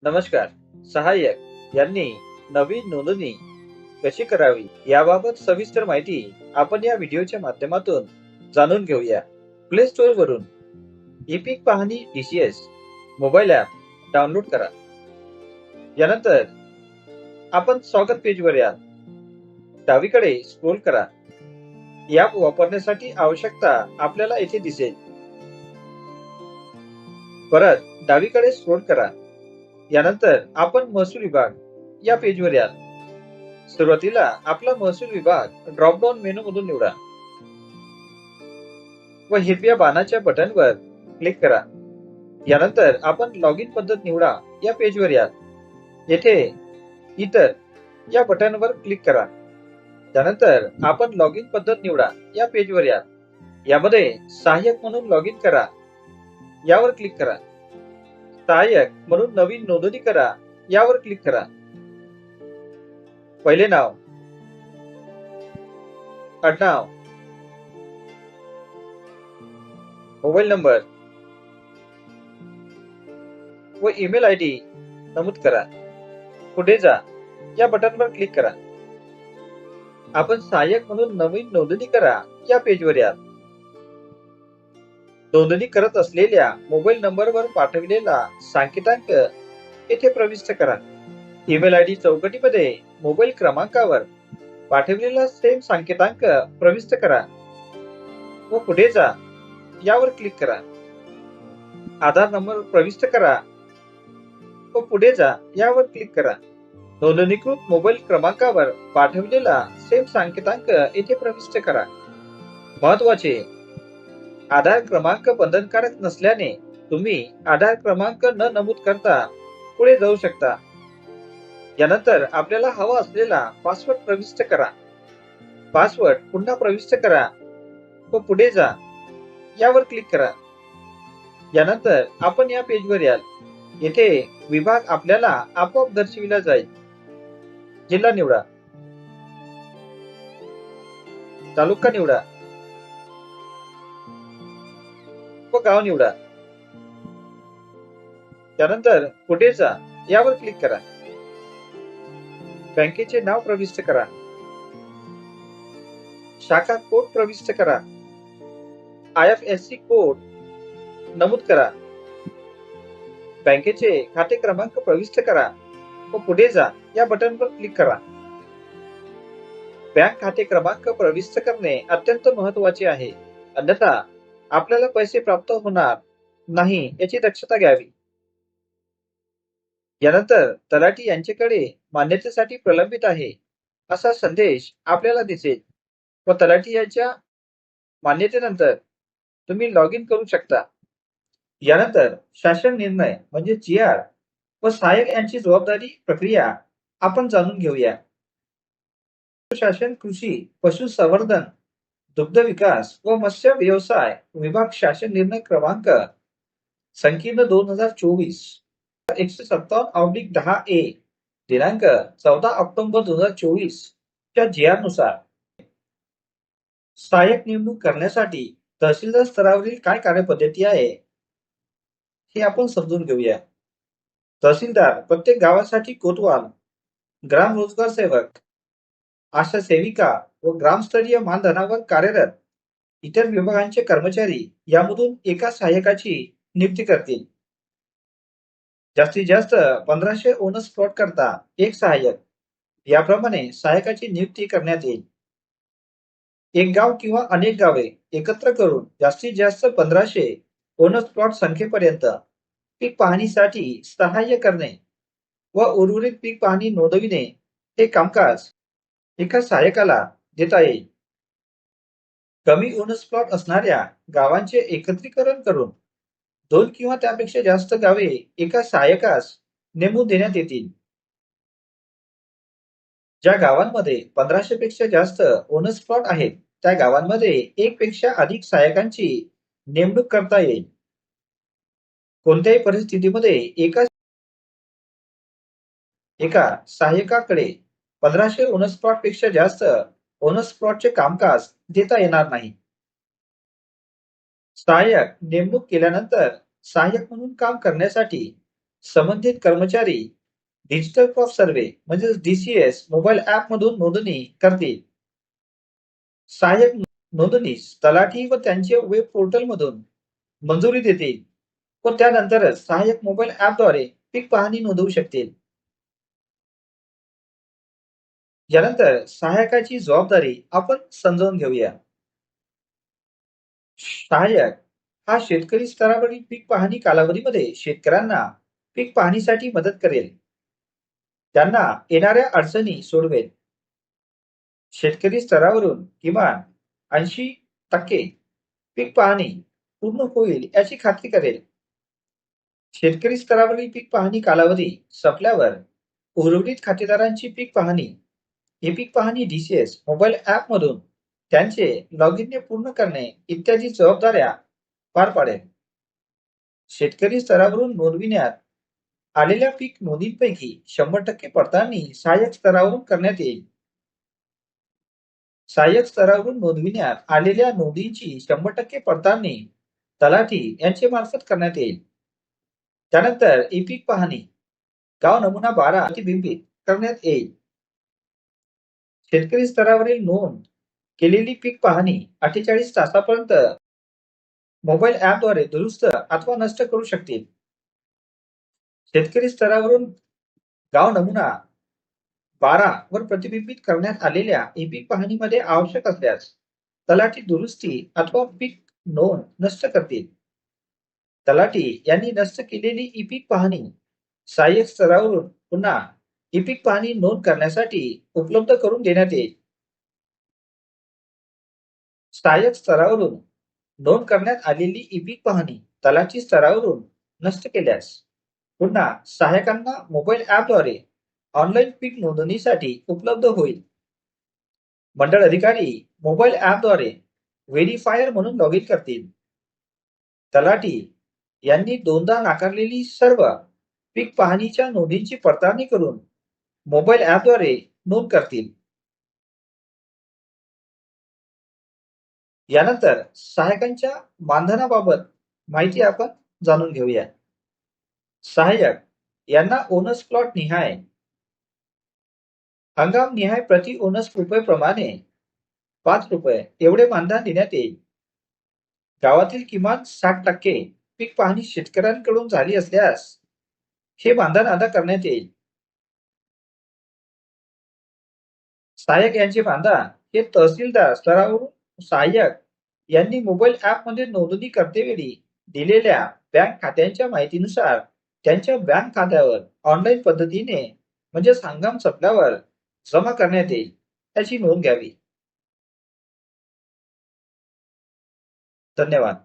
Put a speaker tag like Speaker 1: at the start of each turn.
Speaker 1: नमस्कार. सहाय्यक यांनी नवीन नोंदणी कशी करावी याबाबत सविस्तर माहिती आपण या व्हिडिओच्या माध्यमातून जाणून घेऊया. प्ले स्टोअर वरून ई-पीक पाहणी DCS मोबाईल ॲप डाउनलोड करा. यानंतर आपण स्वागत पेजवर या. डावीकडे स्क्रोल करा. ॲप वापरण्यासाठी आवश्यकता आपल्याला येथे दिसेल. परत डावीकडे स्क्रोल करा. यानंतर आपण महसूल विभाग या पेजवर या. सुरुवातीला आपला महसूल विभाग ड्रॉप डाउन मेनू मधून निवडा व हिरव्या बाणाच्या बटनवर क्लिक करा. यानंतर आपण लॉग इन पद्धत निवडा या पेजवर या. येथे इतर या बटनवर क्लिक करा. त्यानंतर आपण लॉग इन पद्धत निवडा या पेजवर या. यामध्ये सहाय्यक म्हणून लॉग इन करा यावर क्लिक करा. सहाय्यक म्हणून नवीन नोंदणी करा यावर क्लिक करा. पहिले नाव, आडनाव, मोबाईल नंबर व ईमेल आयडी नमूद करा. पुढे जा या बटनवर क्लिक करा. आपण सहाय्यक म्हणून नवीन नोंदणी करा या पेजवर या. नोंदणी करत असलेल्या मोबाईल नंबरवर पाठविलेला सांकेतांक येथे प्रविष्ट करा. ईमेल आयडी चौकटीमध्ये मोबाईल क्रमांकावर पाठविलेला सेम सांकेतांक प्रविष्ट करा व पुढे जा यावर क्लिक करा. आधार नंबर प्रविष्ट करा व पुढे जा यावर क्लिक करा. नोंदणीकृत मोबाईल क्रमांकावर पाठविलेला सेम सांकेतांक येथे प्रविष्ट करा. महत्वाचे, आधार क्रमांक बंधनकारक नसल्याने तुम्ही आधार क्रमांक न नमूद करता पुढे जाऊ शकता. यानंतर आपल्याला हवा असलेला पासवर्ड प्रविष्ट करा. पासवर्ड पुन्हा प्रविष्ट करा व पुढे जा यावर क्लिक करा. यानंतर आपण या पेजवर याल. येथे विभाग आपल्याला आपोआप दर्शविला जाईल. जिल्हा निवडा, तालुका निवडा व गाव निवडा. त्यानंतर पुढे जा यावर क्लिक करा. बँकेचे नाव प्रविष्ट करा. शाखा कोड प्रविष्ट करा. IFSC कोड नमूद करा. बँकेचे खाते क्रमांक प्रविष्ट करा व पुढे जा या बटनवर क्लिक करा. बँक खाते क्रमांक प्रविष्ट करणे अत्यंत महत्वाचे आहे, अन्यथा आपल्याला पैसे प्राप्त होणार नाही याची दक्षता घ्यावी. यानंतर तलाठी यांच्याकडे मान्यतेसाठी प्रलंबित आहे असा संदेश आपल्याला दिसेल व तलाठी यांच्या मान्यतेनंतर तुम्ही लॉग इन करू शकता. यानंतर शासन निर्णय म्हणजे GR व सहाय्यक यांची जबाबदारी प्रक्रिया आपण जाणून घेऊया. शासन कृषी, पशुसंवर्धन, दुग्ध विकास व मत्स्य व्यवसाय विभाग शासन निर्णय क्रमांक संकीर्ण 2024/157/10A दिनांक 14 ऑक्टोबर 2024 च्या GR नुसार सहाय्यक नेमणूक करण्यासाठी तहसीलदार स्तरावरील काय कार्यपद्धती आहे हे आपण समजून घेऊया. तहसीलदार प्रत्येक गावासाठी कोतवाल, ग्राम रोजगार सेवक, आशा सेविका व ग्रामस्तरीय मानधनावर कार्यरत इतर विभागांचे कर्मचारी यामधून एका सहाय्यकाची नियुक्ती करतील. जास्तीत जास्त 1500 ओनस प्लॉट करता एक सहाय्यक याप्रमाणे सहाय्यकाची नियुक्ती करण्यात येईल. एक गाव किंवा अनेक गावे एकत्र करून जास्तीत जास्त 1500 ओनस प्लॉट संख्येपर्यंत पीक पाहणीसाठी सहाय्य करणे व उर्वरित पीक पाहणी नोंदविणे हे कामकाज एका सहाय्यकाला देता येईल. कमी ओनस प्लॉट असणाऱ्या गावांचे एकत्रीकरण करून 2 किंवा त्यापेक्षा जास्त गावे एका सहाय्यकास नेमून देण्यात येतील. ज्या गावांमध्ये 1500 पेक्षा जास्त ओनस प्लॉट आहेत त्या गावांमध्ये एक पेक्षा अधिक सहाय्यकांची नेमणूक करता येईल. कोणत्याही परिस्थितीमध्ये एका सहाय्यकाकडे 1500 ओनस प्लॉट पेक्षा जास्त ओनस प्लॉटचे कामकाज देता येणार नाही. सहाय्यक नेमणूक केल्यानंतर सहाय्यक म्हणून काम करण्यासाठी संबंधित कर्मचारी डिजिटल क्रॉप सर्व्हे म्हणजेच DCS मोबाईल ऍप मधून नोंदणी करतील. सहाय्यक नोंदणीस तलाठी व त्यांच्या वेब पोर्टल मधून मंजुरी देतील व त्यानंतरच सहाय्यक मोबाईल ऍपद्वारे पीक पाहणी नोंदवू शकतील. यानंतर सहाय्यकाची जबाबदारी आपण समजावून घेऊया. सहाय्यक हा शेतकरी स्तरावरील पीक पाहणी कालावधीमध्ये शेतकऱ्यांना पीक पाहणीसाठी मदत करेल. त्यांना येणाऱ्या अडचणी सोडवेल. शेतकरी स्तरावरून किमान 80% पीक पाहणी पूर्ण होईल याची खात्री करेल. शेतकरी स्तरावरील पीक पाहणी कालावधी संपल्यावर उर्वरित खातेदारांची पीक पाहणी ही पीक पाहणी DCS मोबाईल ऍप मधून त्यांचे लॉगिनने पूर्ण करणे इत्यादी जबाबदाऱ्या पार पाडेल. शेतकरी स्तरावरून नोंदविण्यात आलेल्या पीक नोंदींपैकी 100% पडताळणी सहाय्यक स्तरावरून करण्यात येईल. सहाय्यक स्तरावरून नोंदविण्यात आलेल्या नोंदींची 100% पडताळणी तलाठी यांचे मार्फत करण्यात येईल. त्यानंतर ई पीक पाहणी गाव नमुना 12 प्रतिबिंबित करण्यात येईल. शेतकरी स्तरावरील नोंद केलेली पीक पाहणी 48 तासापर्यंत मोबाईल ऍपद्वारे दुरुस्त अथवा नष्ट करू शकतील. शेतकरी स्तरावरून गाव नमुना 12 वर प्रतिबिंबित करण्यात आलेल्या ई पीक पाहणीमध्ये आवश्यक असल्यास तलाठी दुरुस्ती अथवा पीक नोंद नष्ट करतील. तलाठी यांनी नष्ट केलेली ई पीक पाहणी सहाय्यक स्तरावरून पुन्हा ई पीक पाहणी नोंद करण्यासाठी उपलब्ध करून देण्यात येईल. सहाय्यक स्तरावरून नोंद करण्यात आलेली ई पीक पाहणी तलाठी स्तरावरून नष्ट केल्यास पुन्हा सहाय्यकांना मोबाईल ऍपद्वारे ऑनलाईन पीक नोंदणीसाठी उपलब्ध होईल. मंडळ अधिकारी मोबाईल ऍपद्वारे व्हेरिफायर म्हणून लॉग इन करतील. तलाठी यांनी दोनदा नाकारलेली सर्व पीक पाहणीच्या नोंदींची पडताळणी करून मोबाईल ऍपद्वारे नोंद करतील. यानंतर सहाय्यकांच्या मानधनाबाबत माहिती आपण जाणून घेऊया. सहाय्यक यांना ओनस प्लॉट निहाय हंगाम निहाय प्रति ओनस रुपये प्रमाणे 5 रुपये एवढे मानधन देण्यात येईल. गावातील किमान 60% पीक पाहणी शेतकऱ्यांकडून झाली असल्यास हे मानधन अदा करण्यात येईल. सहाय्यक यांचे मानधन हे तहसीलदार स्तरावरून सहाय्यक यांनी मोबाईल ऍपमध्ये नोंदणी करतेवेळी दिलेल्या बँक खात्यांच्या माहितीनुसार त्यांच्या बँक खात्यावर ऑनलाईन पद्धतीने म्हणजेच हंगाम संपल्यावर जमा करण्यात येईल याची नोंद घ्यावी. धन्यवाद.